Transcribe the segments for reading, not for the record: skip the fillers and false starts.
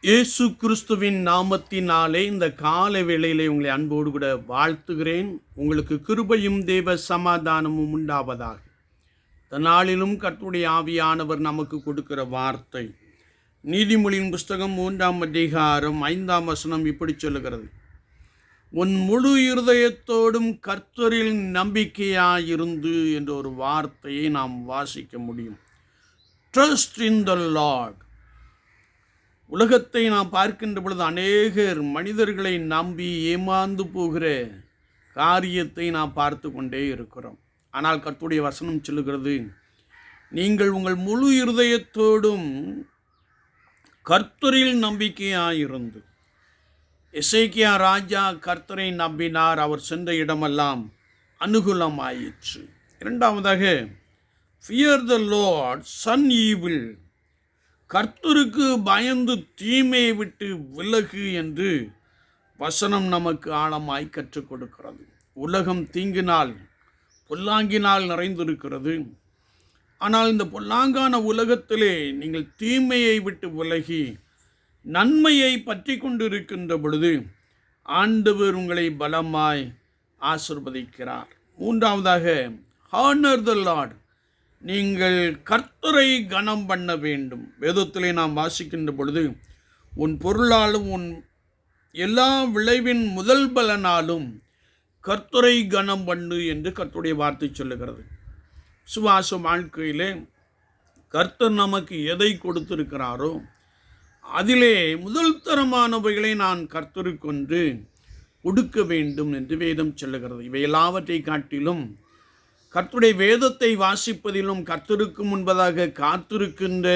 இயேசு கிறிஸ்துவின் நாமத்தினாலே இந்த கால வேளையிலே உங்களை அன்போடு கூட வாழ்த்துகிறேன். உங்களுக்கு கிருபையும் தேவ சமாதானமும் உண்டாவதாக. இந்த நாளிலும் கர்த்தருடைய ஆவியானவர் நமக்கு கொடுக்கிற வார்த்தை நீதிமொழியின் புஸ்தகம் 3ஆம் அதிகாரம் 5ஆம் வசனம் இப்படி சொல்லுகிறது: உன் முழு இருதயத்தோடும் கர்த்தரில் நம்பிக்கையாயிருந்து என்ற ஒரு வார்த்தையை நாம் வாசிக்க முடியும். Trust in the Lord. உலகத்தை நாம் பார்க்கின்ற பொழுது அநேகர் மனிதர்களை நம்பி ஏமாந்து போகிற காரியத்தை நாம் பார்த்து கொண்டே இருக்கிறோம். ஆனால் கர்த்தருடைய வசனம் சொல்லுகிறது, நீங்கள் உங்கள் முழு இருதயத்தோடும் கர்த்தரில் நம்பிக்கையாயிருந்து. எசேக்கியா ராஜா கர்த்தரை நம்பினார், அவர் சென்ற இடமெல்லாம் அனுகூலமாயிற்று. இரண்டாவதாக, fear the lord, shun evil. கர்த்தருக்கு பயந்து தீமையை விட்டு விலகு என்று வசனம் நமக்கு ஆழமாய் கற்றுக் கொடுக்கிறது. உலகம் தீங்கினால் பொல்லாங்கினால் நிறைந்திருக்கிறது. ஆனால் இந்த பொல்லாங்கான உலகத்திலே நீங்கள் தீமையை விட்டு விலகி நன்மையை பற்றி கொண்டிருக்கின்ற பொழுது ஆண்டவர் உங்களை பலமாய் ஆசீர்வதிக்கிறார். மூன்றாவதாக, ஹானர் த லார்ட். நீங்கள் கர்த்தரை கனம் பண்ண வேண்டும். வேதத்திலே நாம் வாசிக்கின்ற பொழுது, உன் பொருளாலும் உன் எல்லா விளைவின் முதல் பலனாலும் கர்த்தரை கனம் பண்ணு என்று கர்த்தருடைய வார்த்தை சொல்லுகிறது. சுவாச வாழ்க்கையிலே கர்த்தர் நமக்கு எதை கொடுத்திருக்கிறாரோ அதிலே முதல் தரமானவைகளை நான் கர்த்தருக்கொன்று கொடுக்க வேண்டும் என்று வேதம் சொல்லுகிறது. இவை எல்லாவற்றை காட்டிலும் கர்த்தருடைய வேதத்தை வாசிப்பதிலும் கர்த்தருக்கு முன்பதாக காத்திருக்கின்ற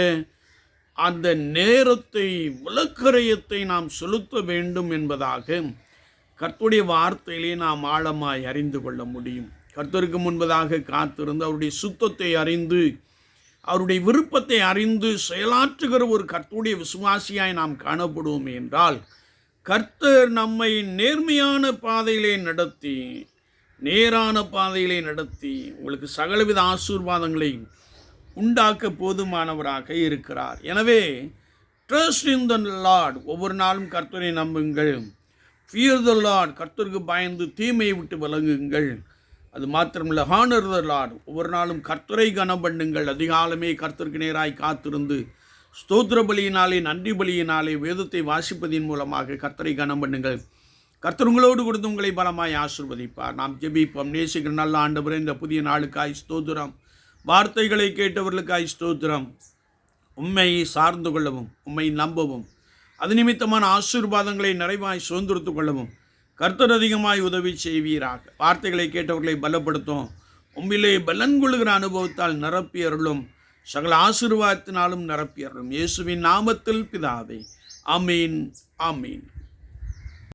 அந்த நேரத்தை, விளக்கரையத்தை நாம் செலுத்த வேண்டும் என்பதாக கர்த்தருடைய வார்த்தையிலே நாம் ஆழமாய் அறிந்து கொள்ள முடியும். கர்த்தருக்கு முன்பதாக காத்திருந்து அவருடைய சுத்தத்தை அறிந்து அவருடைய விருப்பத்தை அறிந்து செயலாற்றுகிற ஒரு கர்த்தருடைய விசுவாசியாய் நாம் காணப்படுவோம் என்றால், கர்த்தர் நம்மை நேர்மையான பாதையிலே நடத்தி, நேரான பாதையிலே நடத்தி உங்களுக்கு சகலவித ஆசீர்வாதங்களை உண்டாக்க போதுமானவராக இருக்கிறார். எனவே ட்ரஸ்ட் இன் த லார்ட். ஒவ்வொரு நாளும் கர்த்தரை நம்புங்கள். Fear the Lord. கர்த்தருக்கு பயந்து தீமையை விட்டு விலகுங்கள். அது மாத்திரமில்லை, ஹானர் த லார்ட். ஒவ்வொரு நாளும் கர்த்தரை கனம் பண்ணுங்கள். அதிகாலமே கர்த்தருக்கு நேராய் காத்திருந்து ஸ்தோத்திர பலியினாலே, நன்றி பலியினாலே, வேதத்தை வாசிப்பதின் மூலமாக கர்த்தரை கனம் பண்ணுங்கள். கர்த்தர் உங்களோடு கொடுத்து உங்களை பலமாய் ஆசீர்வதிப்பார். நாம் ஜெபிப்போம். நேசிக்கிற நல்ல ஆண்டவரே, இந்த புதிய நாளுக்காய் ஸ்தோத்திரம். வார்த்தைகளை கேட்டவர்களுக்காய் ஸ்தோத்திரம். உம்மை சார்ந்து கொள்ளவும், உம்மை நம்பவும், அது நிமித்தமான ஆசீர்வாதங்களை நிறைவாய் சுதந்திரத்து கொள்ளவும் கர்த்தர் அதிகமாய் உதவி செய்வீராக. வார்த்தைகளை கேட்டவர்களை பலப்படுத்தும். உம்மிலே பலன் கொள்கிற அனுபவத்தால் நிரப்பியருளும், சகல ஆசீர்வாதத்தினாலும் நிரப்பியருளும். இயேசுவின் நாமத்தில் பிதாவே, ஆமீன், ஆமீன்.